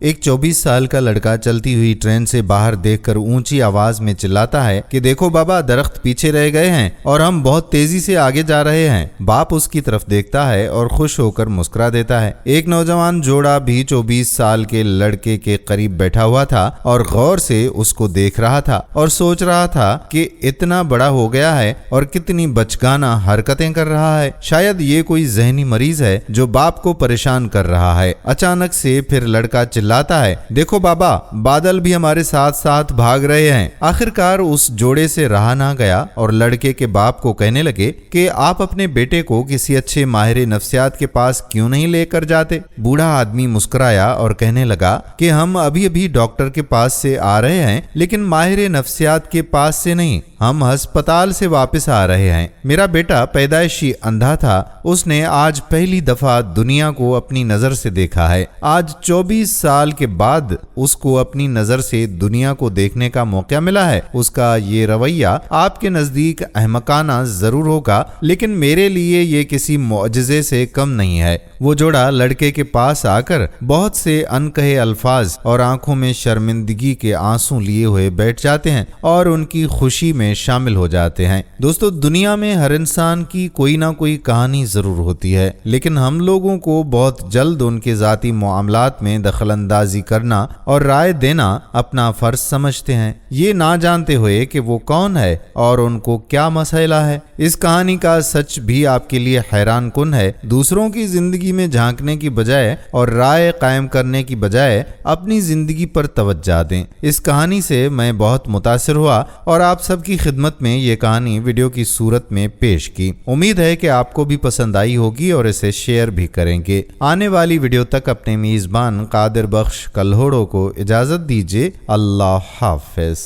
एक 24 साल का लड़का चलती हुई ट्रेन से बाहर देखकर ऊंची आवाज में चिल्लाता है कि देखो बाबा, दरख्त पीछे रह गए हैं और हम बहुत तेजी से आगे जा रहे हैं। बाप उसकी तरफ देखता है और खुश होकर मुस्कुरा देता है। एक नौजवान जोड़ा भी 24 साल के लड़के के करीब बैठा हुआ था और गौर से उसको देख रहा था और सोच रहा था कि इतना बड़ा हो गया है और कितनी बचकाना हरकतें कर रहा है। शायद ये कोई जहनी मरीज है जो बाप को परेशान कर रहा है। अचानक से फिर लड़का चिल्लाता है, देखो बाबा, बादल भी हमारे साथ साथ भाग रहे हैं। आखिरकार उस जोड़े से रहा ना गया और लड़के के बाप को कहने लगे कि आप अपने बेटे को किसी अच्छे माहिर नफ्सियात के पास क्यों नहीं लेकर जाते। बूढ़ा आदमी मुस्कुराया और कहने लगा कि हम अभी अभी डॉक्टर के पास से आ रहे हैं, लेकिन माहिर नफ्सियात के पास से नहीं, हम अस्पताल से वापस आ रहे हैं। मेरा बेटा पैदाइशी अंधा था, उसने आज पहली दफा दुनिया को अपनी नजर से देखा है। आज 24 साल के बाद उसको अपनी नजर से दुनिया को देखने का मौका मिला है। उसका ये रवैया आपके नजदीक अहमकाना जरूर होगा, लेकिन मेरे लिए ये किसी मौजज़े से कम नहीं है। वो जोड़ा लड़के के पास आकर बहुत से अनकहे अल्फाज और आंखों में शर्मिंदगी के आंसू लिए हुए बैठ जाते हैं और उनकी खुशी में शामिल हो जाते हैं। दोस्तों, दुनिया में हर इंसान की कोई ना कोई कहानी जरूर होती है, लेकिन हम लोगों को बहुत जल्द उनके जाती मामलात में दखल अंदाजी करना और राय देना अपना फर्ज समझते हैं, ये ना जानते हुए कि वो कौन है और उनको क्या मसला है। इस कहानी का सच भी आपके लिए हैरान कुन है। दूसरों की जिंदगी में झांकने की बजाय और राय कायम करने की बजाय अपनी जिंदगी पर तवज्जो दें। इस कहानी से मैं बहुत मुतासिर हुआ और आप सबकी खिदमत में ये कहानी वीडियो की सूरत में पेश की। उम्मीद है कि आपको भी पसंद आई होगी और इसे शेयर भी करेंगे। आने वाली वीडियो तक अपने मेजबान कादिर बख्श कल्होड़ो को इजाजत दीजिए। अल्लाह हाफिज।